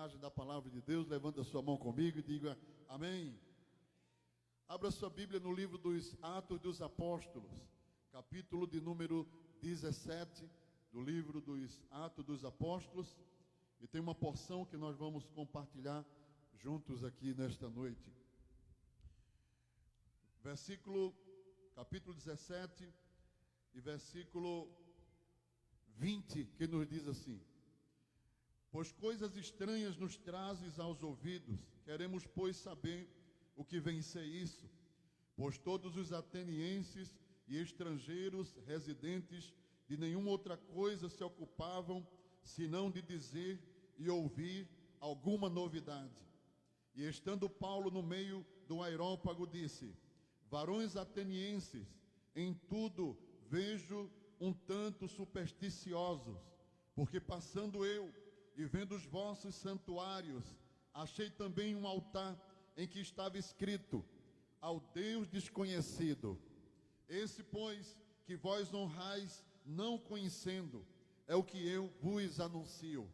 mensagem da palavra de Deus, levanta a sua mão comigo e diga amém. Abra sua Bíblia no livro dos Atos dos Apóstolos, capítulo de número 17, do livro dos Atos dos Apóstolos, e tem uma porção que nós vamos compartilhar juntos aqui nesta noite. Capítulo 17 e versículo 20, que nos diz assim: pois coisas estranhas nos trazes aos ouvidos, queremos, pois, saber o que vem ser isso, pois todos os atenienses e estrangeiros residentes de nenhuma outra coisa se ocupavam, senão de dizer e ouvir alguma novidade. E estando Paulo no meio do Areópago, disse: varões atenienses, em tudo vejo um tanto supersticiosos, porque passando eu e vendo os vossos santuários, achei também um altar em que estava escrito: ao Deus desconhecido. Esse, pois, que vós honrais não conhecendo, é o que eu vos anuncio.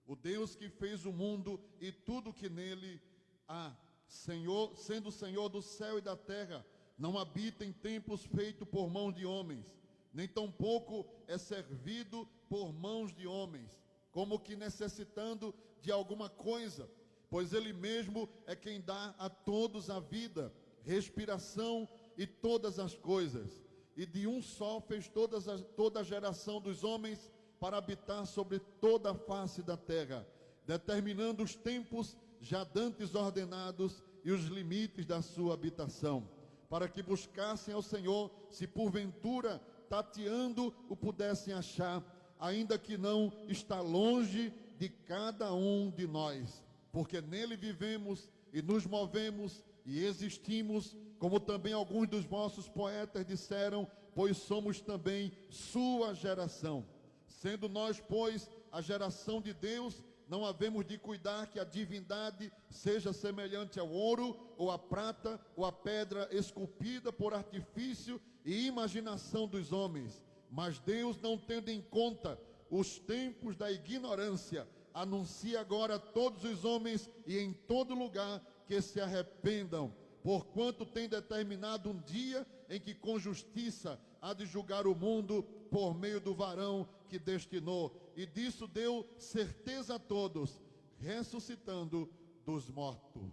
O Deus que fez o mundo e tudo que nele há, Senhor, sendo o Senhor do céu e da terra, não habita em templos feitos por mãos de homens, nem tampouco é servido por mãos de homens, como que necessitando de alguma coisa, pois ele mesmo é quem dá a todos a vida, respiração e todas as coisas, e de um só fez toda a geração dos homens para habitar sobre toda a face da terra, determinando os tempos já dantes ordenados e os limites da sua habitação, para que buscassem ao Senhor, se porventura tateando o pudessem achar, ainda que não está longe de cada um de nós, porque nele vivemos e nos movemos e existimos, como também alguns dos vossos poetas disseram, pois somos também sua geração. Sendo nós, pois, a geração de Deus, não havemos de cuidar que a divindade seja semelhante ao ouro, ou à prata, ou à pedra esculpida por artifício e imaginação dos homens. Mas Deus, não tendo em conta os tempos da ignorância, anuncia agora a todos os homens e em todo lugar que se arrependam, porquanto tem determinado um dia em que com justiça há de julgar o mundo por meio do varão que destinou, e disso deu certeza a todos, ressuscitando dos mortos.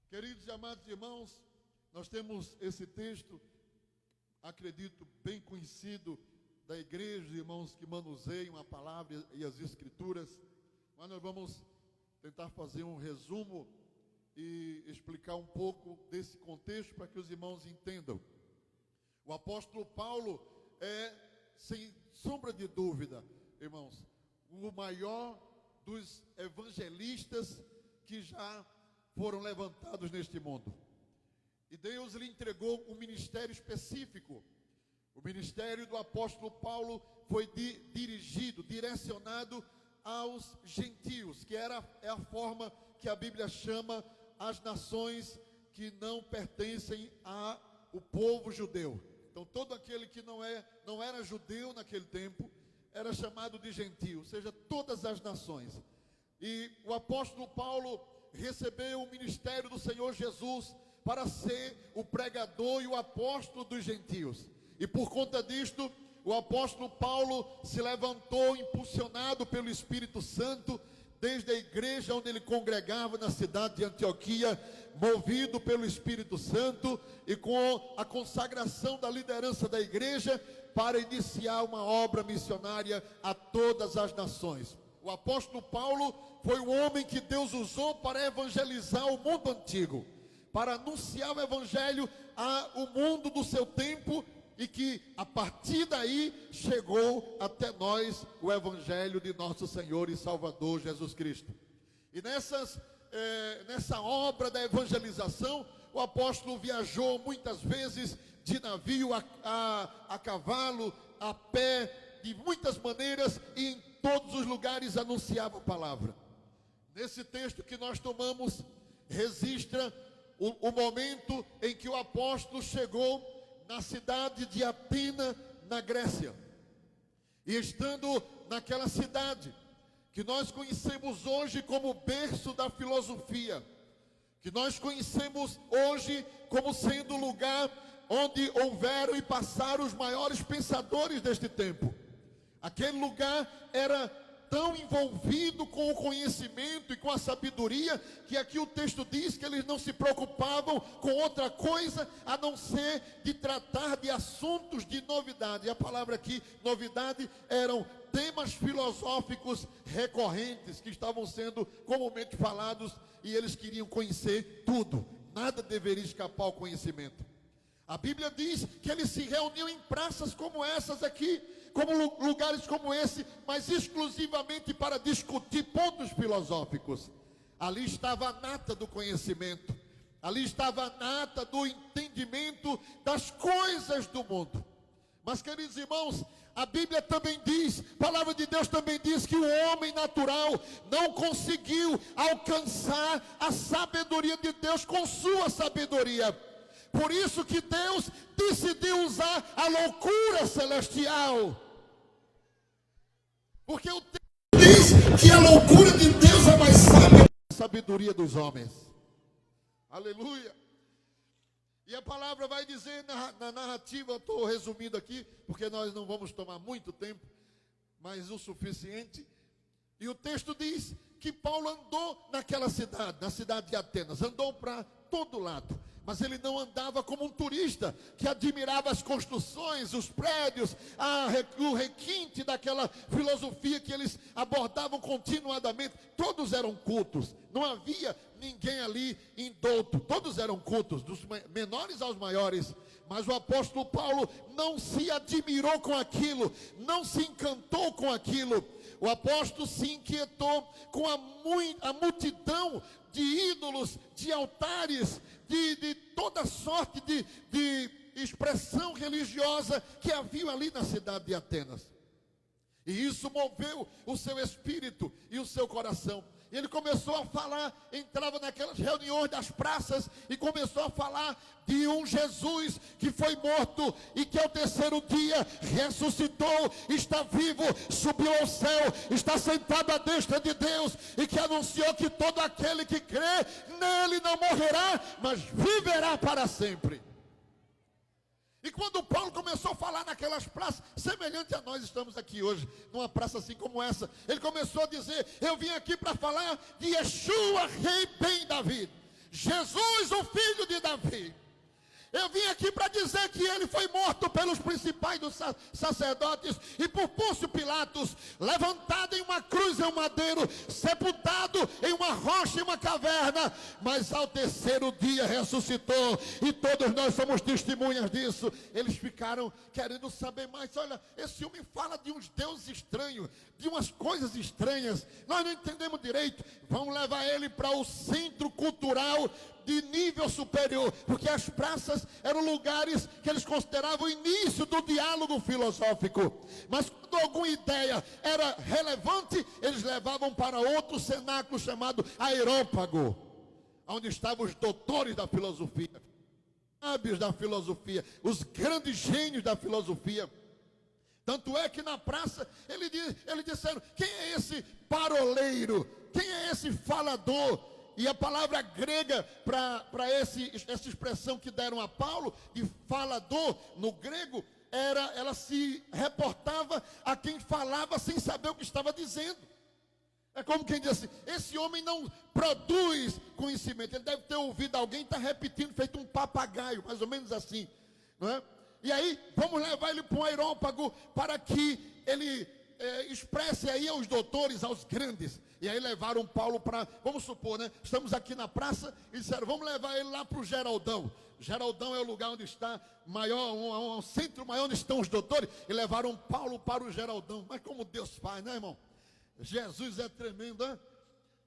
Queridos e amados irmãos, nós temos esse texto, acredito, bem conhecido da igreja, irmãos que manuseiam a palavra e as escrituras, mas nós vamos tentar fazer um resumo e explicar um pouco desse contexto para que os irmãos entendam. O apóstolo Paulo é, sem sombra de dúvida, irmãos, o maior dos evangelistas que já foram levantados neste mundo. E Deus lhe entregou um ministério específico. O ministério do apóstolo Paulo foi direcionado aos gentios, que é a forma que a Bíblia chama as nações que não pertencem ao povo judeu. Então todo aquele que não era judeu naquele tempo era chamado de gentio, ou seja, todas as nações. E o apóstolo Paulo recebeu o ministério do Senhor Jesus para ser o pregador e o apóstolo dos gentios. E por conta disto, o apóstolo Paulo se levantou impulsionado pelo Espírito Santo, desde a igreja onde ele congregava na cidade de Antioquia, movido pelo Espírito Santo e com a consagração da liderança da igreja para iniciar uma obra missionária a todas as nações. O apóstolo Paulo foi o homem que Deus usou para evangelizar o mundo antigo, para anunciar o evangelho ao mundo do seu tempo, e que a partir daí chegou até nós o evangelho de nosso Senhor e Salvador Jesus Cristo. E nessa obra da evangelização, o apóstolo viajou muitas vezes de navio, a cavalo, a pé, de muitas maneiras, e em todos os lugares anunciava a palavra. Nesse texto que nós tomamos, registra o momento em que o apóstolo chegou na cidade de Atenas, na Grécia. E estando naquela cidade, que nós conhecemos hoje como berço da filosofia, que nós conhecemos hoje como sendo o lugar onde houveram e passaram os maiores pensadores deste tempo. Aquele lugar era tão envolvido com o conhecimento e com a sabedoria, que aqui o texto diz que eles não se preocupavam com outra coisa a não ser de tratar de assuntos de novidade. E a palavra aqui, novidade, eram temas filosóficos recorrentes que estavam sendo comumente falados, e eles queriam conhecer tudo. Nada deveria escapar ao conhecimento. A Bíblia diz que eles se reuniam em praças como essas aqui, como lugares como esse, mas exclusivamente para discutir pontos filosóficos. Ali estava a nata do conhecimento, ali estava a nata do entendimento das coisas do mundo. Mas, queridos irmãos, a Bíblia também diz, a palavra de Deus também diz que o homem natural não conseguiu alcançar a sabedoria de Deus com sua sabedoria. Por isso que Deus decidiu usar a loucura celestial. Porque o texto diz que a loucura de Deus é mais sábia que a sabedoria dos homens. Aleluia. E a palavra vai dizer na narrativa, eu estou resumindo aqui, porque nós não vamos tomar muito tempo, mas o suficiente. E o texto diz que Paulo andou naquela cidade, na cidade de Atenas, andou para todo lado. Mas ele não andava como um turista que admirava as construções, os prédios, o requinte daquela filosofia que eles abordavam continuadamente. Todos eram cultos, não havia ninguém ali indouto, todos eram cultos, dos menores aos maiores. Mas o apóstolo Paulo não se admirou com aquilo, não se encantou com aquilo. O apóstolo se inquietou com a multidão de ídolos, de altares, de toda sorte de expressão religiosa que havia ali na cidade de Atenas. E isso moveu o seu espírito e o seu coração. E ele começou a falar, entrava naquelas reuniões das praças e começou a falar de um Jesus que foi morto e que ao terceiro dia ressuscitou, está vivo, subiu ao céu, está sentado à destra de Deus, e que anunciou que todo aquele que crê nele não morrerá, mas viverá para sempre. E quando Paulo começou a falar naquelas praças, semelhante a nós estamos aqui hoje, numa praça assim como essa, ele começou a dizer: eu vim aqui para falar de Yeshua, rei Ben Davi, Jesus, o filho de Davi. Eu vim aqui para dizer que ele foi morto pelos principais dos sacerdotes e por Pôncio Pilatos, levantado em uma cruz em um madeiro, sepultado em uma rocha em uma caverna, mas ao terceiro dia ressuscitou, e todos nós somos testemunhas disso. Eles ficaram querendo saber mais. Olha, esse homem fala de uns deuses estranhos, de umas coisas estranhas, nós não entendemos direito. Vamos levar ele para o centro cultural de nível superior, porque as praças eram lugares que eles consideravam o início do diálogo filosófico. Mas quando alguma ideia era relevante, eles levavam para outro cenáculo chamado Areópago, onde estavam os doutores da filosofia, sábios da filosofia, os grandes gênios da filosofia. Tanto é que na praça eles disseram: quem é esse paroleiro? Quem é esse falador? E a palavra grega para essa expressão que deram a Paulo, de falador, no grego, ela se reportava a quem falava sem saber o que estava dizendo. É como quem diz assim: esse homem não produz conhecimento, ele deve ter ouvido alguém estar repetindo, feito um papagaio, mais ou menos assim, não é? E aí, vamos levar ele para um Areópago para que ele expresse aí aos doutores, aos grandes. E aí levaram Paulo para, vamos supor, né? Estamos aqui na praça e disseram: vamos levar ele lá para o Geraldão. Geraldão é o lugar onde está maior, um centro maior onde estão os doutores. E levaram Paulo para o Geraldão. Mas como Deus faz, né, irmão? Jesus é tremendo, né?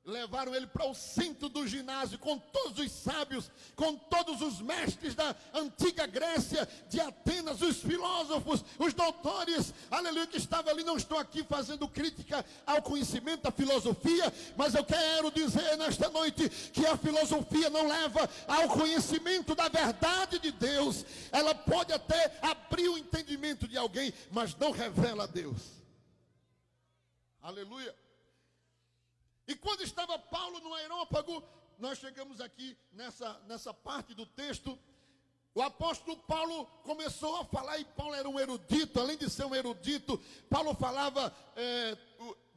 Levaram ele para o centro do ginásio, com todos os sábios, com todos os mestres da antiga Grécia, de Atenas, os filósofos, os doutores, aleluia, que estavam ali. Não estou aqui fazendo crítica ao conhecimento da filosofia, mas eu quero dizer nesta noite que a filosofia não leva ao conhecimento da verdade de Deus. Ela pode até abrir o entendimento de alguém, mas não revela a Deus. Aleluia. E quando estava Paulo no Areópago, nós chegamos aqui nessa parte do texto, o apóstolo Paulo começou a falar, e Paulo era um erudito. Além de ser um erudito, Paulo falava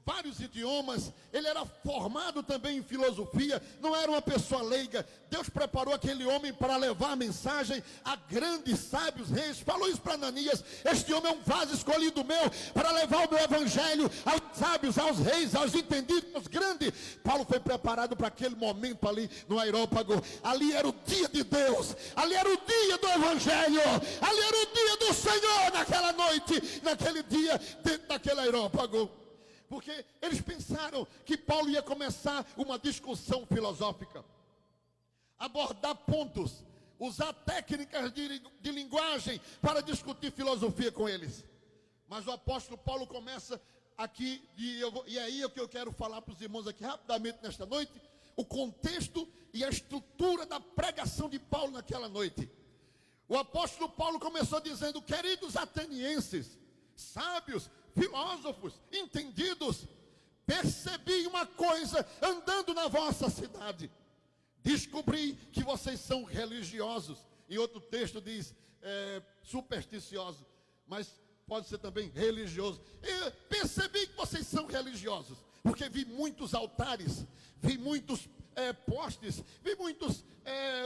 vários idiomas, ele era formado também em filosofia, não era uma pessoa leiga. Deus preparou aquele homem para levar a mensagem a grandes sábios reis. Falou isso para Ananias: este homem é um vaso escolhido meu, para levar o meu evangelho aos sábios, aos reis, aos entendidos, aos grandes. Paulo foi preparado para aquele momento ali no Areópago. Ali era o dia de Deus, ali era o dia do evangelho, ali era o dia do Senhor, naquela noite, naquele dia, dentro daquele Areópago. Porque eles pensaram que Paulo ia começar uma discussão filosófica, abordar pontos, usar técnicas de linguagem para discutir filosofia com eles. Mas o apóstolo Paulo começa aqui, e aí é o que eu quero falar para os irmãos aqui rapidamente nesta noite, o contexto e a estrutura da pregação de Paulo naquela noite. O apóstolo Paulo começou dizendo: queridos atenienses, sábios, filósofos, entendidos, percebi uma coisa andando na vossa cidade. Descobri que vocês são religiosos. Em outro texto diz supersticiosos, mas pode ser também religioso. Eu percebi que vocês são religiosos, porque vi muitos altares, vi muitos postes, vi muitos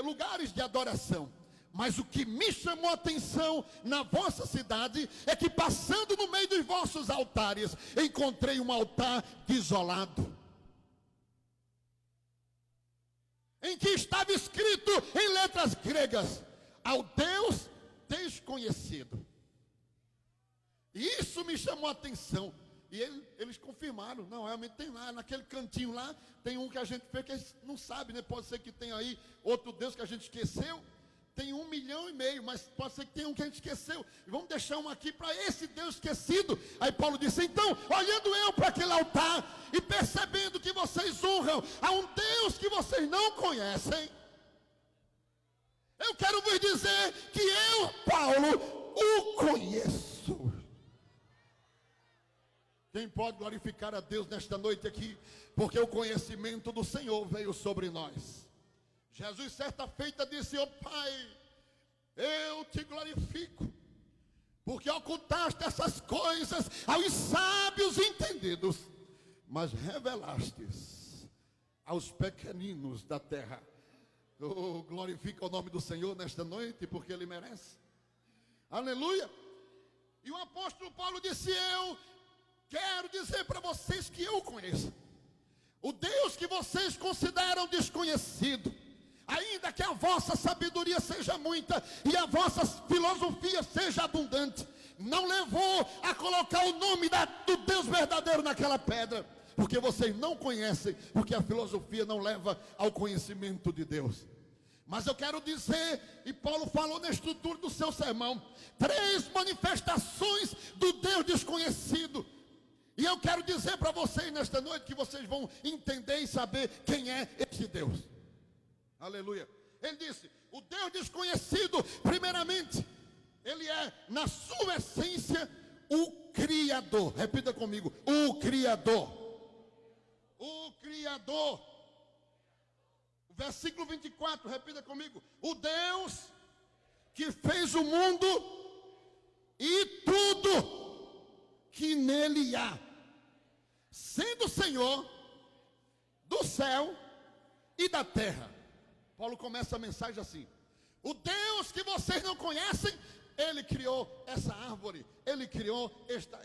lugares de adoração. Mas o que me chamou a atenção na vossa cidade é que, passando no meio dos vossos altares, encontrei um altar desolado, em que estava escrito em letras gregas: ao Deus desconhecido. E isso me chamou a atenção. E eles confirmaram: não, realmente tem lá, naquele cantinho lá, tem um que a gente vê que a gente não sabe, né? Pode ser que tenha aí outro Deus que a gente esqueceu. Tem 1,5 milhão, mas pode ser que tenha um que a gente esqueceu. E vamos deixar um aqui para esse Deus esquecido. Aí Paulo disse: então, olhando eu para aquele altar e percebendo que vocês honram a um Deus que vocês não conhecem, eu quero vos dizer que eu, Paulo, o conheço. Quem pode glorificar a Deus nesta noite aqui? Porque o conhecimento do Senhor veio sobre nós. Jesus, certa feita, disse: ó Pai, eu te glorifico, porque ocultaste essas coisas aos sábios entendidos, mas revelastes aos pequeninos da terra. Oh, glorifica o nome do Senhor nesta noite, porque Ele merece. Aleluia. E o apóstolo Paulo disse: eu quero dizer para vocês que eu conheço o Deus que vocês consideram desconhecido. Ainda que a vossa sabedoria seja muita e a vossa filosofia seja abundante, não levou a colocar o nome do Deus verdadeiro naquela pedra, porque vocês não conhecem, porque a filosofia não leva ao conhecimento de Deus. Mas eu quero dizer, e Paulo falou na estrutura do seu sermão, 3 manifestações do Deus desconhecido. E eu quero dizer para vocês nesta noite que vocês vão entender e saber quem é esse Deus. Aleluia. Ele disse: o Deus desconhecido, primeiramente, Ele é, na sua essência, o Criador. Repita comigo: o Criador. O Criador. O versículo 24, repita comigo: o Deus que fez o mundo e tudo que nele há, sendo o Senhor do céu e da terra. Paulo começa a mensagem assim: o Deus que vocês não conhecem, Ele criou essa árvore, Ele criou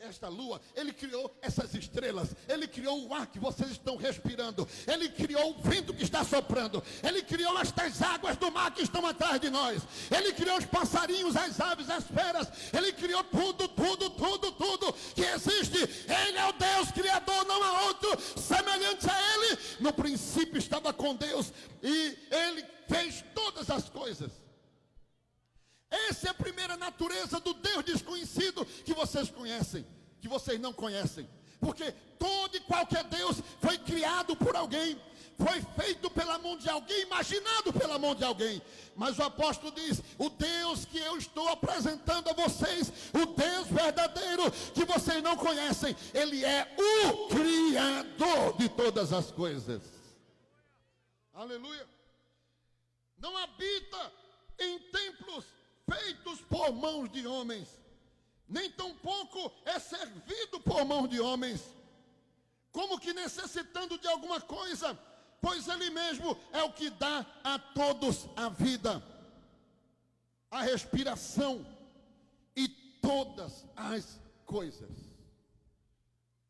esta lua, Ele criou essas estrelas, Ele criou o ar que vocês estão respirando, Ele criou o vento que está soprando, Ele criou estas águas do mar que estão atrás de nós, Ele criou os passarinhos, as aves, as feras, Ele criou tudo que existe. Ele é o Deus Criador, não há outro semelhante a Ele. No princípio estava com Deus e Ele fez todas as coisas. Essa é a primeira natureza do Deus desconhecido que vocês conhecem, que vocês não conhecem. Porque todo e qualquer Deus foi criado por alguém, foi feito pela mão de alguém, imaginado pela mão de alguém. Mas o apóstolo diz: o Deus que eu estou apresentando a vocês, o Deus verdadeiro que vocês não conhecem, Ele é o Criador de todas as coisas. Aleluia. Não habita em templos feitos por mãos de homens, nem tampouco é servido por mãos de homens, como que necessitando de alguma coisa, pois Ele mesmo é o que dá a todos a vida, a respiração e todas as coisas.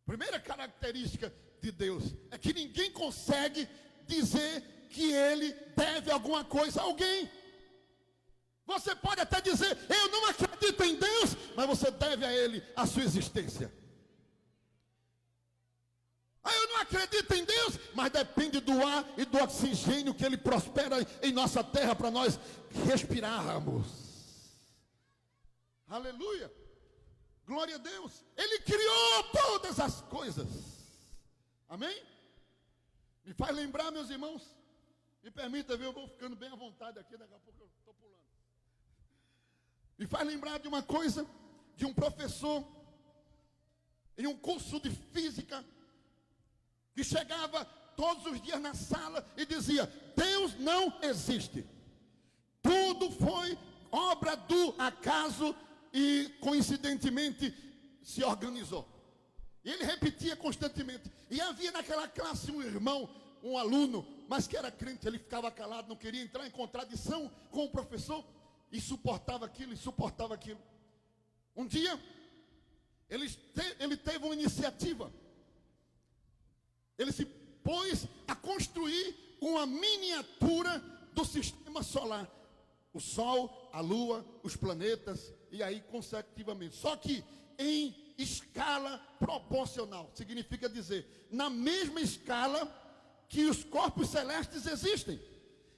Primeira característica de Deus é que ninguém consegue dizer que Ele deve alguma coisa a alguém. Você pode até dizer: eu não acredito em Deus, mas você deve a Ele a sua existência. Eu não acredito em Deus, mas depende do ar e do oxigênio que Ele prospera em nossa terra para nós respirarmos. Aleluia. Glória a Deus. Ele criou todas as coisas. Amém? Me faz lembrar, meus irmãos. Me permita, viu? Eu vou ficando bem à vontade aqui, daqui a pouco eu estou pulando. Me faz lembrar de uma coisa, de um professor, em um curso de física, que chegava todos os dias na sala e dizia: Deus não existe. Tudo foi obra do acaso e coincidentemente se organizou. E ele repetia constantemente. E havia naquela classe um irmão, um aluno, mas que era crente. Ele ficava calado, não queria entrar em contradição com o professor, e suportava aquilo, e suportava aquilo. Um dia, ele teve uma iniciativa. Ele se pôs a construir uma miniatura do sistema solar. O Sol, a Lua, os planetas, e aí consecutivamente. Só que em escala proporcional. Significa dizer, na mesma escala que os corpos celestes existem.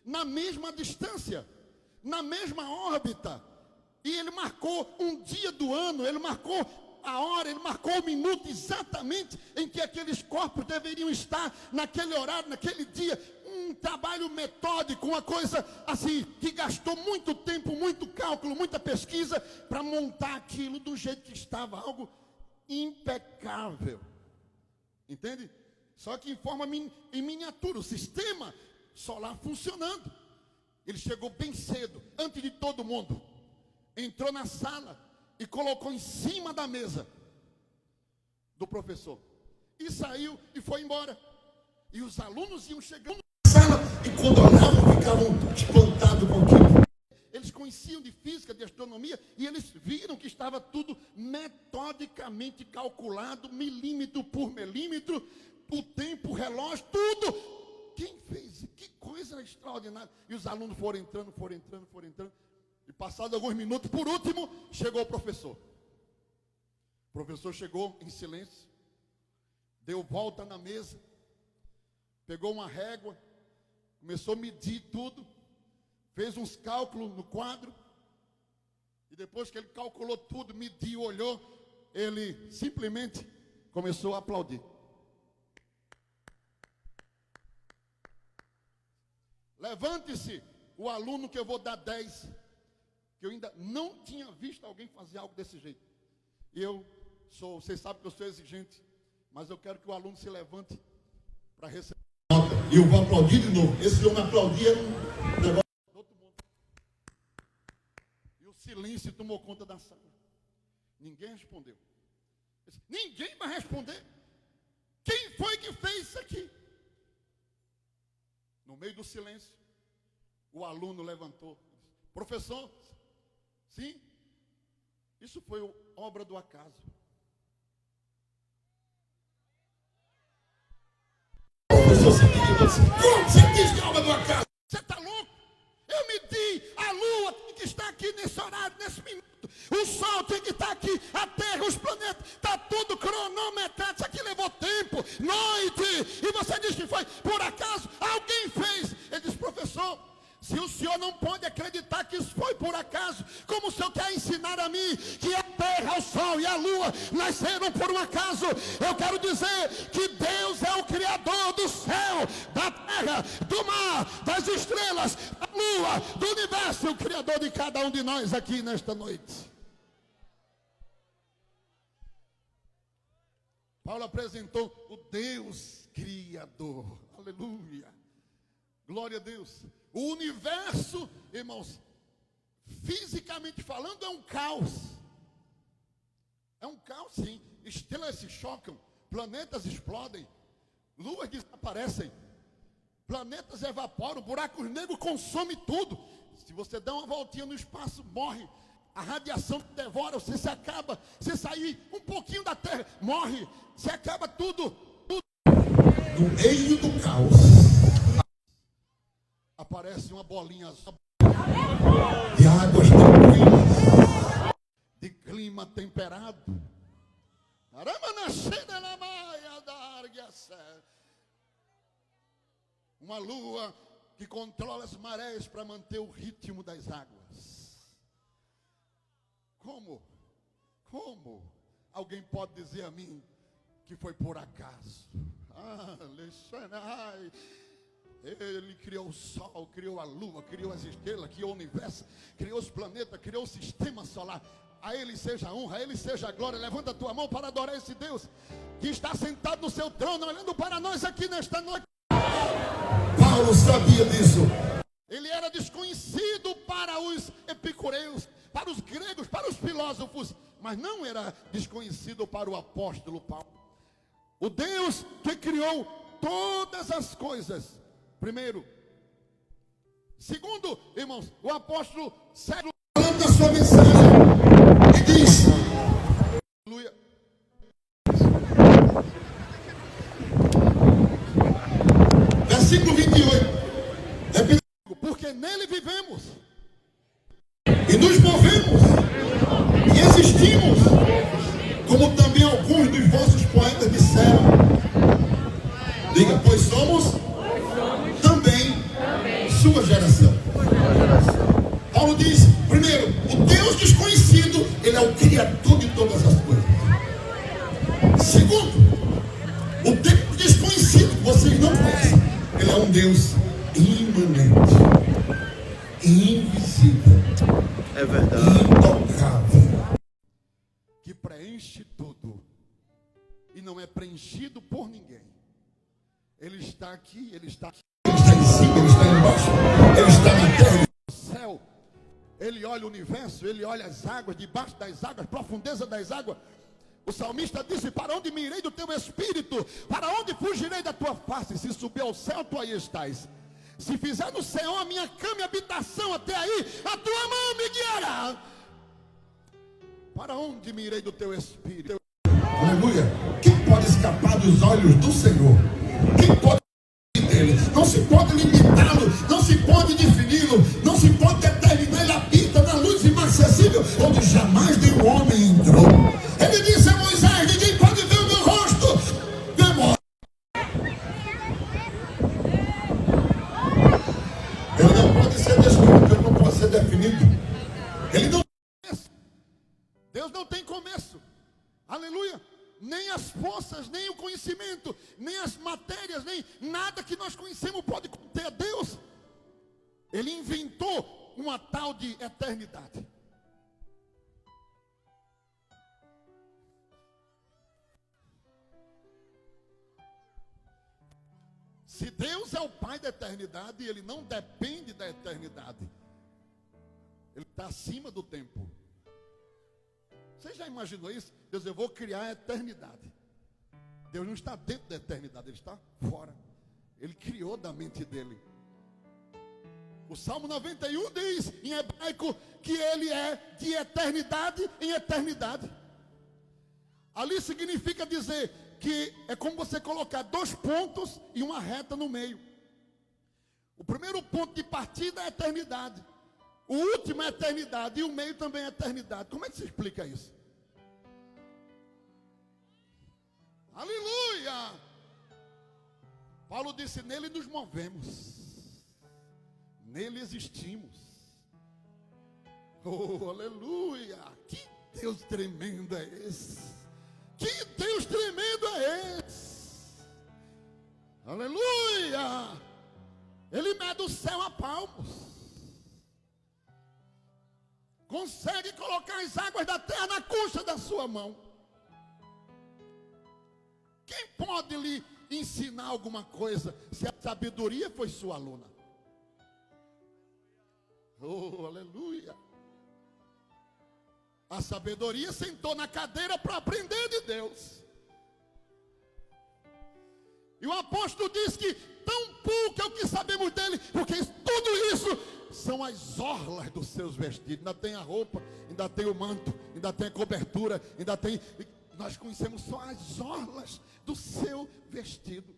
Na mesma distância. Na mesma órbita. E ele marcou um dia do ano, ele marcou a hora, ele marcou o minuto exatamente em que aqueles corpos deveriam estar naquele horário, naquele dia. Um trabalho metódico, uma coisa assim, que gastou muito tempo, muito cálculo, muita pesquisa para montar aquilo do jeito que estava, algo impecável. Entende? Só que em forma em miniatura, o sistema solar funcionando. Ele chegou bem cedo, antes de todo mundo. Entrou na sala e colocou em cima da mesa do professor. E saiu e foi embora. E os alunos iam chegando na sala e quando olhavam ficavam espantados com aquilo. Eles conheciam de física, de astronomia, e eles viram que estava tudo metodicamente calculado, milímetro por milímetro, o tempo, o relógio, tudo. Quem fez? Que coisa extraordinária. E os alunos foram entrando. E passados alguns minutos, por último, chegou o professor. O professor chegou em silêncio, deu volta na mesa, pegou uma régua, começou a medir tudo, fez uns cálculos no quadro, e depois que ele calculou tudo, mediu, olhou, ele simplesmente começou a aplaudir. Levante-se o aluno que eu vou dar 10, que eu ainda não tinha visto alguém fazer algo desse jeito. E vocês sabem que eu sou exigente, mas eu quero que o aluno se levante para receber. E eu vou aplaudir de novo. Esse homem aplaudia um negócio do outro mundo. E o silêncio tomou conta da sala. Ninguém respondeu. Ninguém vai responder. Quem foi que fez isso aqui? No meio do silêncio, o aluno levantou. Professor, sim, isso foi obra do acaso. Professor, você diz que é obra do acaso? Você está louco? Eu medi, a lua tem que estar aqui nesse horário, nesse minuto. O sol tem que estar aqui, a terra, os planetas, está tudo cronometrado. Isso aqui levou tempo, noite. E você diz que foi por acaso? Alguém fez. Ele disse: professor, se o senhor não pode acreditar que isso foi por acaso, como o senhor quer ensinar a mim que a terra, o sol e a lua nasceram por um acaso? Eu quero dizer que Deus é o Criador do céu, da terra terra, do mar, das estrelas, da lua, do universo, o Criador de cada um de nós aqui nesta noite. Paulo apresentou o Deus Criador. Aleluia. Glória a Deus. O universo, irmãos, fisicamente falando, é um caos. É um caos, sim. Estrelas se chocam, planetas explodem, luas desaparecem, planetas evaporam, buracos negros consomem tudo. Se você dá uma voltinha no espaço, morre. A radiação te devora, você se acaba. Você sair um pouquinho da Terra, morre. Se acaba tudo. No meio do caos, aparece uma bolinha azul de águas tranquilas, de clima temperado. Uma lua que controla as marés para manter o ritmo das águas. Como alguém pode dizer a mim que foi por acaso? Ele criou o sol, criou a lua, criou as estrelas, criou o universo, criou os planetas, criou o sistema solar. A Ele seja a honra, a Ele seja a glória. Levanta a tua mão para adorar esse Deus que está sentado no seu trono, olhando para nós aqui nesta noite. Paulo sabia disso. Ele era desconhecido para os epicureus, para os gregos, para os filósofos, mas não era desconhecido para o apóstolo Paulo. O Deus que criou todas as coisas, primeiro. Segundo, irmãos, o apóstolo segue falando da sua mensagem e diz, aleluia, versículo 28, porque nele vivemos e nos movemos e existimos, como também alguns dos vossos poetas disseram. Diga, pois somos também sua geração. Paulo diz, primeiro, o Deus desconhecido, Ele é o Criador de todas as coisas. Segundo, o Deus desconhecido, que vocês não conhecem, Ele é um Deus imanente, invisível, é verdade, intocável, que preenche tudo e não é preenchido por ninguém. Ele está aqui, Ele está aqui, Ele está em cima, Ele está embaixo, Ele está na terra, no céu. Ele olha o universo, Ele olha as águas, debaixo das águas, profundeza das águas. O salmista disse, para onde me irei do teu espírito? Para onde fugirei da tua face? Se subir ao céu, tu aí estás. Se fizer no céu a minha cama e habitação, até aí a tua mão me guiará. Para onde me irei do teu espírito? Aleluia. Quem pode escapar dos olhos do Senhor? Quem pode dele? Não se pode limitá-lo, não se pode defini-lo, não se pode determinar. Ele habita na luz inacessível, onde jamais nenhum homem entrou. Ele disse a Moisés, ninguém pode ver o meu rosto. Demora. Ele não pode ser descrito, ele não pode ser definido. Ele não tem começo. Deus não tem começo. Aleluia. Nem as forças, nem o conhecimento, nem as matérias, nem nada que nós conhecemos pode conter Deus. Ele inventou uma tal de eternidade. Se Deus é o Pai da eternidade, Ele não depende da eternidade. Ele está acima do tempo. Você já imaginou isso? Deus, eu vou criar a eternidade. Deus não está dentro da eternidade, Ele está fora. Ele criou da mente dele. O Salmo 91 diz em hebraico que Ele é de eternidade em eternidade. Ali significa dizer que é como você colocar dois pontos e uma reta no meio. O primeiro ponto de partida é a eternidade. O último é a eternidade e o meio também é a eternidade. Como é que se explica isso? Aleluia! Paulo disse, nele nos movemos. Nele existimos. Oh, aleluia! Que Deus tremendo é esse! Que Deus tremendo é esse! Aleluia! do céu a palmos. Consegue colocar as águas da terra na concha da sua mão. Quem pode lhe ensinar alguma coisa se a sabedoria foi sua aluna? Oh, aleluia. A sabedoria sentou na cadeira para aprender de Deus. E o apóstolo diz que tão pouco é o que sabemos dele, porque tudo isso são as orlas dos seus vestidos. Ainda tem a roupa, ainda tem o manto, ainda tem a cobertura, ainda tem... Nós conhecemos só as orlas do seu vestido.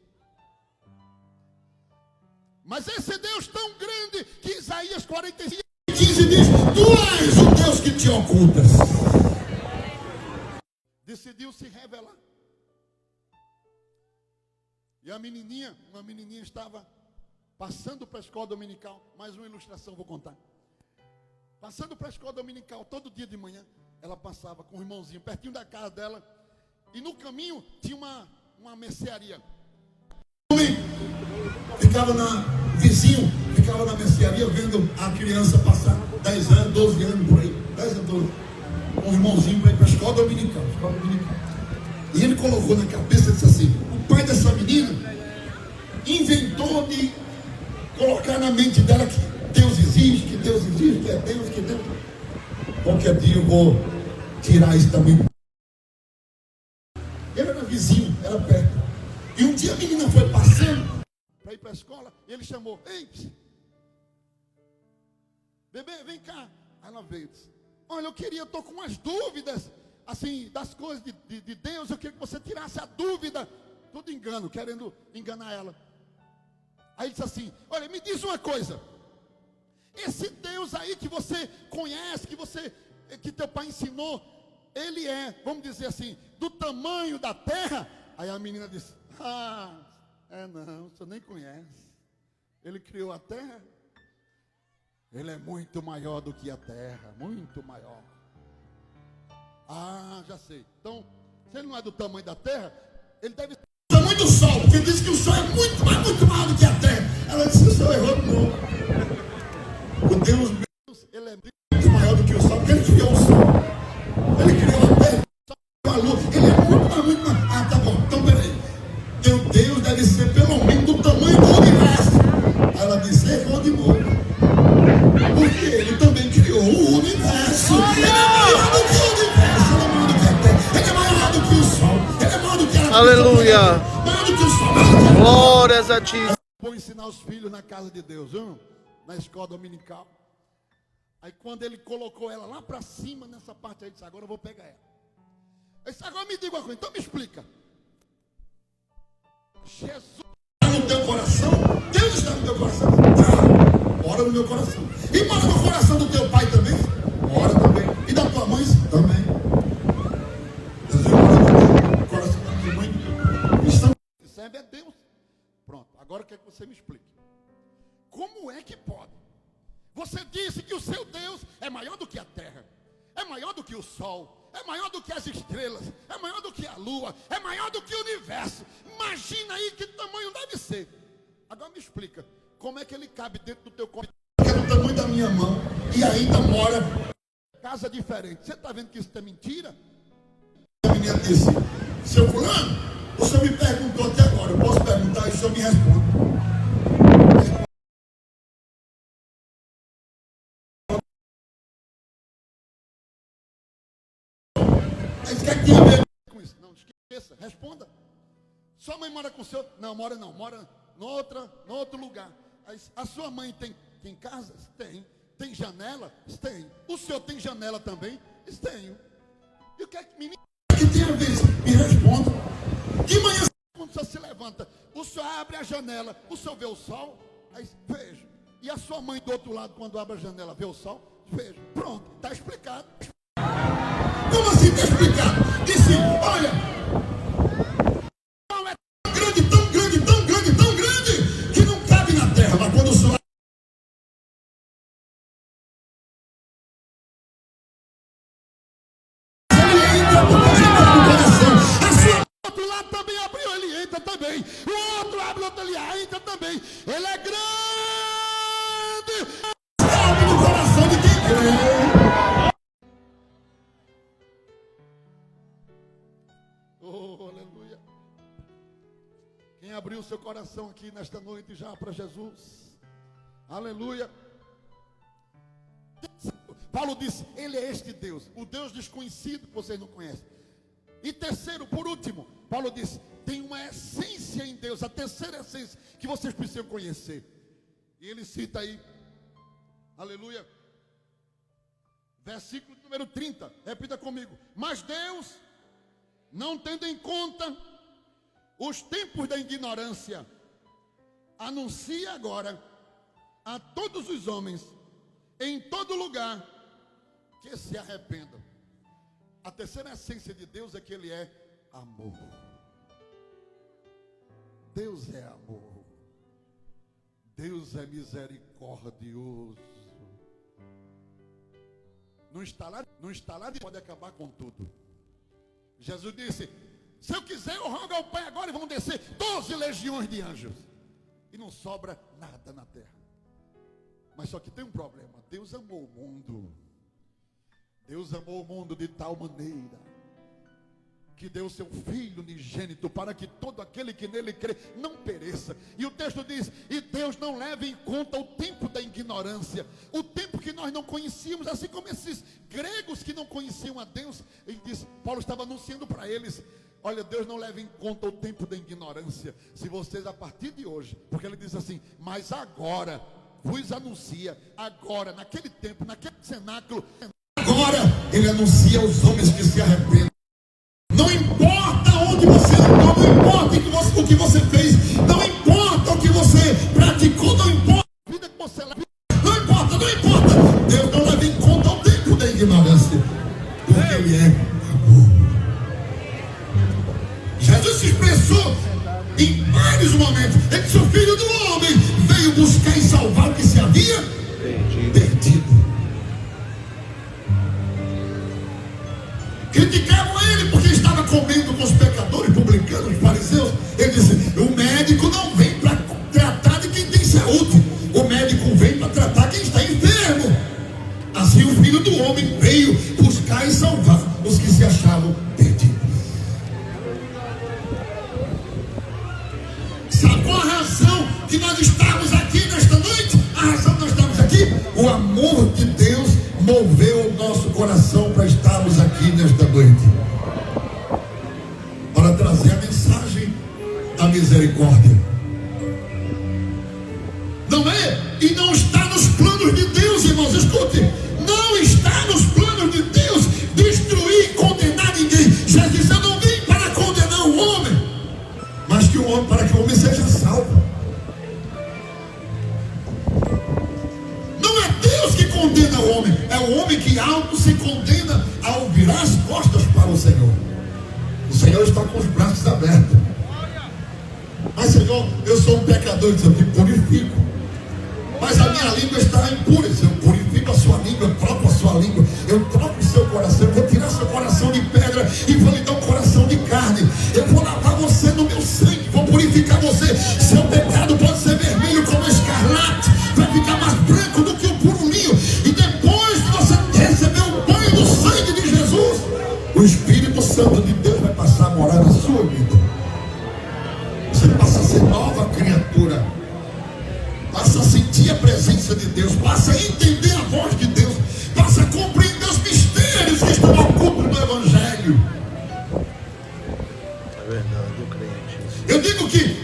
Mas esse Deus tão grande que Isaías 45, 15 diz: tu és o Deus que te ocultas. Decidiu se revelar. E uma menininha estava passando para a escola dominical. Mais uma ilustração vou contar. Passando para a escola dominical, todo dia de manhã, ela passava com o irmãozinho pertinho da casa dela. E no caminho tinha uma mercearia. O homem ficava na mercearia vendo a criança passar 10 anos, 12 anos por aí. 10 a 12. Com o irmãozinho para ir para a escola dominical. E ele colocou na cabeça e disse assim: o pai dessa menina inventou de colocar na mente dela que Deus existe, que é Deus, que Deus. Qualquer dia eu vou tirar isso também. Ele era vizinho, era perto. E um dia a menina foi passando para ir para a escola, e ele chamou: ei, bebê, vem cá. Aí ela veio e disse: olha, eu estou com umas dúvidas, assim, das coisas de Deus, eu queria que você tirasse a dúvida. Tudo engano, querendo enganar ela. Aí ele disse assim: olha, me diz uma coisa. Esse Deus aí que você conhece, que teu pai ensinou, ele é, vamos dizer assim, do tamanho da terra? Aí a menina disse: não, você nem conhece. Ele criou a terra. Ele é muito maior do que a terra, muito maior. Já sei. Então, se ele não é do tamanho da terra, ele deve ser do tamanho do sol, porque diz que o sol é muito maior do que a terra. Ela disse: o senhor errou de novo. O Deus, ele é muito maior do que o sol, porque ele criou o sol. Ele criou a terra, a lua. Ele é muito maior. Tá bom, então peraí. Teu Deus deve ser pelo menos do tamanho do universo. Aí ela disse: errou de novo. Porque ele também criou o universo. Ele é maior do que o universo. Ele é maior do que a terra. Ele é maior do que o sol. Ele é maior do que a Aleluia. Maior do que o sol. Glórias a ti. Vou ensinar os filhos na casa de Deus, viu? Na escola dominical. Aí quando ele colocou ela lá para cima, nessa parte aí, disse: agora eu vou pegar ela. Eu disse: agora me diga uma coisa, então me explica. Jesus está no teu coração? Deus está no teu coração? Ora no meu coração. E mora no coração do teu pai também? Ora também. E da tua mãe? Também. Jesus mora no coração da tua mãe. Cristão serve a Deus. Pronto, agora eu quero que você me explique. Como é que pode? Você disse que o seu Deus é maior do que a terra, é maior do que o sol, é maior do que as estrelas, é maior do que a lua, é maior do que o universo. Imagina aí que tamanho deve ser. Agora me explica, como é que ele cabe dentro do teu corpo, que é do tamanho da minha mão, e ainda mora em casa diferente? Você está vendo que isso é mentira? A menina disse: seu fulano, o senhor me perguntou até agora, eu posso perguntar e o senhor me responde. O que tem a ver com isso? Não, esqueça, responda. Sua mãe mora com o seu? Não, mora no outro lugar. A sua mãe tem casa? Tem. Tem janela? Tem. O senhor tem janela também? Tenho. E o que é que, menino, que tem a ver? Me responda. De manhã, quando o senhor se levanta, o senhor abre a janela, o senhor vê o sol? Aí, vejo. E a sua mãe do outro lado, quando abre a janela, vê o sol? Vejo. Pronto, está explicado. Como assim está explicado? Disse: olha, é tão grande, tão grande, tão grande, tão grande, que não cabe na terra, mas quando o sol ele entra no coração, o outro lado também abriu, ele entra também. O outro abre, o outro ele entra também. Ele é grande. Sabe no coração de quem crê. Oh, aleluia. Quem abriu seu coração aqui nesta noite já para Jesus? Aleluia. Paulo disse, ele é este Deus, o Deus desconhecido que vocês não conhecem. E terceiro, por último, Paulo disse, tem uma essência em Deus, a terceira essência que vocês precisam conhecer. E ele cita aí, aleluia, versículo número 30, repita comigo. Mas Deus, não tendo em conta os tempos da ignorância, anuncia agora a todos os homens, em todo lugar, que se arrependam. A terceira essência de Deus é que Ele é amor. Deus é amor. Deus é misericordioso. Não está lá de pode acabar com tudo. Jesus disse, se eu quiser eu rogo ao Pai agora e vão descer 12 legiões de anjos. E não sobra nada na terra. Mas só que tem um problema. Deus amou o mundo. Deus amou o mundo de tal maneira que deu o seu Filho unigênito para que todo aquele que nele crê não pereça. E o texto diz, e Deus não leva em conta o tempo da ignorância, o tempo que nós não conhecíamos, assim como esses gregos que não conheciam a Deus. Ele diz, Paulo estava anunciando para eles, olha, Deus não leva em conta o tempo da ignorância. Se vocês a partir de hoje, porque ele diz assim, mas agora vos anuncia, agora, naquele tempo, naquele cenáculo, agora ele anuncia aos homens que se arrependem. Não importa onde você andou, não importa o que você fez, não importa o que você praticou, não importa a vida que você leva, não importa, Deus não leva em conta o tempo da ignorância, porque Ele é amor. Jesus se expressou em vários momentos. Ele disse, o Filho do Homem veio buscar e salvar o que se havia perdido. Criticavam ele porque estava comendo com os pecadores, publicanos, os fariseus. Ele disse, o médico não vem para tratar de quem tem saúde, o médico vem para tratar quem está enfermo. Assim o Filho do Homem veio buscar e salvar os que se achavam perdidos. Sabe qual a razão que nós estamos aqui nesta noite? A razão que nós estamos aqui? O amor de Deus moveu o nosso coração para estarmos aqui nesta noite, para trazer a mensagem da misericórdia. Não é? E não está nos planos de Deus, irmãos, escute, não está nos planos de Deus destruir e condenar ninguém. Jesus disse, eu não vim para condenar o homem, mas que o homem, para que o homem seja salvo. Não é Deus que condena o homem, é o homem que auto se condena ao virar as costas para o Senhor. O Senhor está com os braços abertos. Mas Senhor, eu sou um pecador, eu te purifico. Mas a minha língua está impura, eu purifico a sua língua, eu troco a sua língua, eu troco o seu coração, eu vou tirar seu coração de pedra e vou lhe dar um coração de carne. Eu vou lavar você no meu sangue, vou purificar você. Seu pecado pode ser vermelho como escarlate, vai ficar mais branco do que o puro linho. E depois que você receber o banho do sangue de Jesus, o Espírito Santo de Deus vai passar a morar na sua vida. Você passa a ser nova criatura, passa a sentir a presença de Deus, passa a entender a voz de Deus, passa a compreender os mistérios que estão ocultos no Evangelho. É verdade, o crente. Eu digo que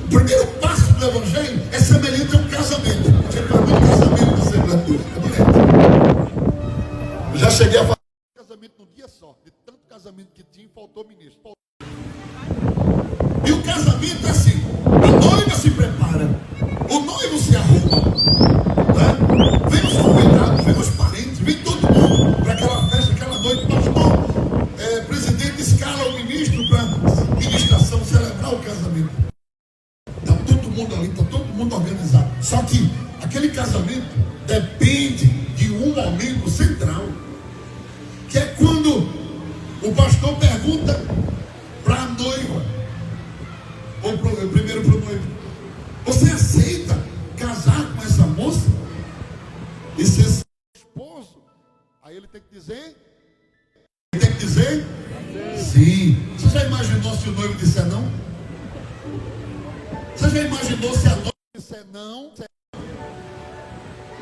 o primeiro passo do Evangelho é semelhante a um casamento. Você faz um casamento de semblante, é direto. Eu já cheguei a fazer casamento num dia só, de tanto casamento que tinha, faltou ministro. E o casamento é assim, a noiva se prepara, o noivo se arruma, né? Vem os convidados, vem os parentes, vem todo mundo para aquela festa, aquela noite. Pastor, presidente escala o ministro para ministração, celebrar o casamento. Está todo mundo ali, está todo mundo organizado. Só que aquele casamento depende de um momento central, que é quando o pastor pergunta para a noiva, ou primeiro para o noivo, você aceita casar com essa Você já imaginou se a noite disser não?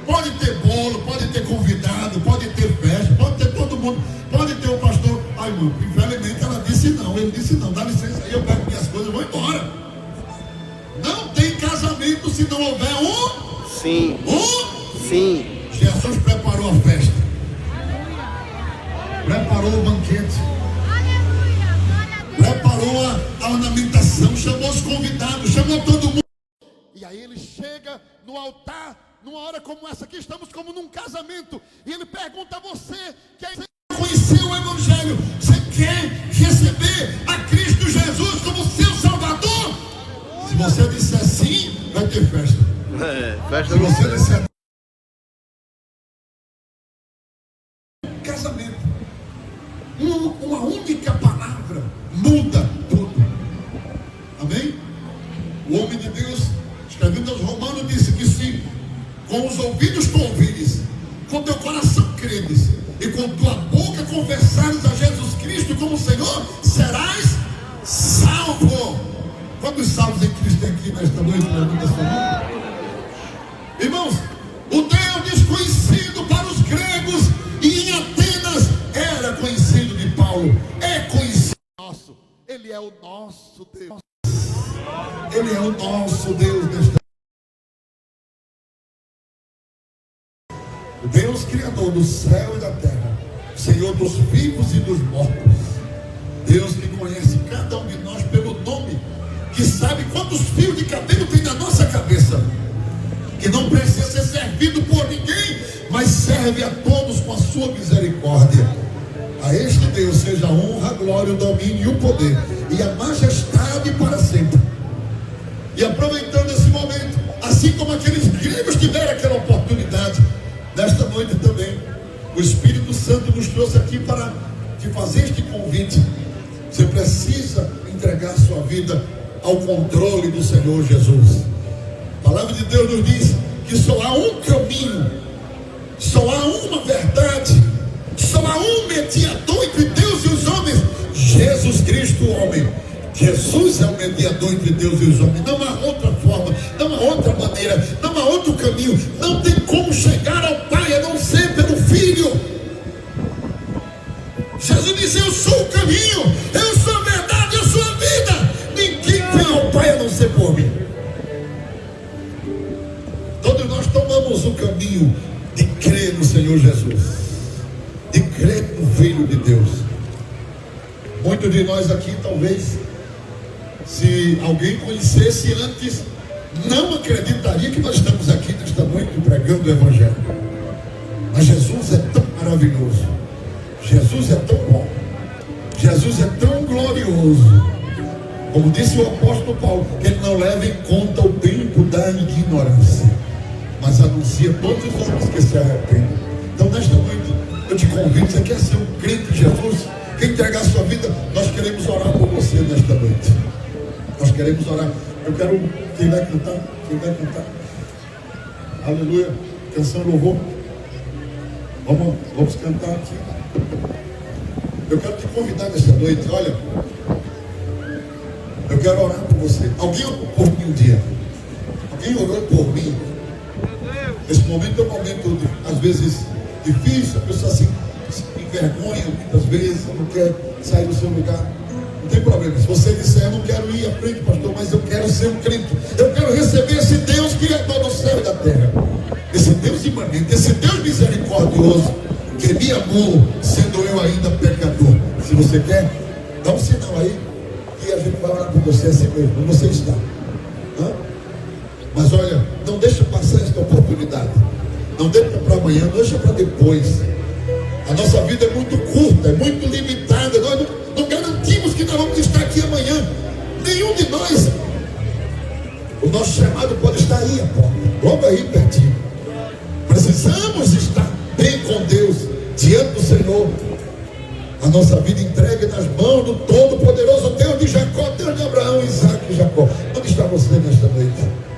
Pode ter bolo, pode ter convidado, pode ter festa, pode ter todo mundo, pode ter o pastor. Ai, irmão, infelizmente ela disse não. Ele disse não, dá licença aí, eu pego minhas coisas e vou embora. Não tem casamento se não houver um. Sim. Sim. Jesus preparou a festa. Preparou o banquete. Preparou a ornamentação, chamou os convidados, chamou todo mundo. E aí ele chega no altar, numa hora como essa aqui, estamos como num casamento. E ele pergunta a você, quer conhecer o Evangelho? Você quer receber a Cristo Jesus como seu Salvador? Se você disser sim, vai ter festa. Festa. Se você disser casamento, uma única palavra muda tudo. Amém? O homem de Deus, escrevendo aos Romanos, disse que se com os ouvidos tu ouvires, com teu coração creres e com tua boca confessares a Jesus Cristo como Senhor, serás salvo. Quantos salvos em Cristo tem aqui nesta noite? Levanta sua mão. Irmãos, o Deus desconhecido para os gregos e em Atenas era conhecido de Paulo, é conhecido nosso. Ele é o nosso Deus. Ele é o nosso Deus nesta. O Deus Criador do céu e da terra, Senhor dos vivos e dos mortos. Deus que conhece cada um de nós pelo nome, que sabe quantos fios de cabelo tem na nossa cabeça, que não precisa ser servido por ninguém, mas serve a todos com a sua misericórdia. A este Deus seja a honra, a glória, o domínio e o poder e a majestade para sempre. E aproveitando esse momento, assim como aqueles gregos tiveram aquela oportunidade, nesta noite também o Espírito Santo nos trouxe aqui para te fazer este convite. Você precisa entregar sua vida ao controle do Senhor Jesus. A palavra de Deus nos diz que só há um caminho, só há uma verdade, só há um mediador entre Deus e os homens, Jesus Cristo, o homem. Jesus é o mediador entre Deus e os homens. Não há outra forma, não há outra maneira, não há outro caminho. Não tem como chegar ao Pai a não ser pelo Filho. Jesus disse: eu sou o caminho, eu sou a verdade, eu sou a vida. Ninguém vem ao Pai a não ser por mim. Todos nós tomamos o caminho de crer no Senhor Jesus, de crer no Filho de Deus. Muitos de nós aqui, talvez, se alguém conhecesse antes, não acreditaria que nós estamos aqui nesta noite pregando o Evangelho. Mas Jesus é tão maravilhoso, Jesus é tão bom, Jesus é tão glorioso, como disse o apóstolo Paulo, que ele não leva em conta o tempo da ignorância, mas anuncia todos os homens que se arrependem. Então nesta noite eu te convido, você quer ser um crente em Jesus, quer entregar sua vida, nós queremos orar por você nesta noite. Nós queremos orar. Eu quero, quem vai cantar? Quem vai cantar? Aleluia, canção louvor. Vamos cantar aqui. Eu quero te convidar nesta noite. Olha, eu quero orar por você. Alguém orou por mim um dia? Alguém orou por mim? Esse momento é um momento, às vezes, difícil. A pessoa se envergonha muitas vezes, não quer sair do seu lugar. Não tem problema. Se você disser: eu não quero ir à frente, pastor, mas eu quero ser um crente, eu quero receber esse Deus criador do céu e da terra, esse Deus imanente, esse Deus misericordioso, que me amou, sendo eu ainda pecador. Se você quer, dá um sinal aí, e a gente vai orar por você assim mesmo, como você está. Mas olha, não deixa passar esta oportunidade, não deixa para amanhã, não deixa para depois. A nossa vida é muito curta, é muito limitada. Nós não garantimos que nós vamos estar aqui amanhã, nenhum de nós. O nosso chamado pode estar aí, logo aí pertinho. Precisamos estar bem com Deus, diante do Senhor. A nossa vida entregue nas mãos do Todo-Poderoso Deus de Jacó, Deus de Abraão, Isaac e Jacó. Onde está você nesta noite?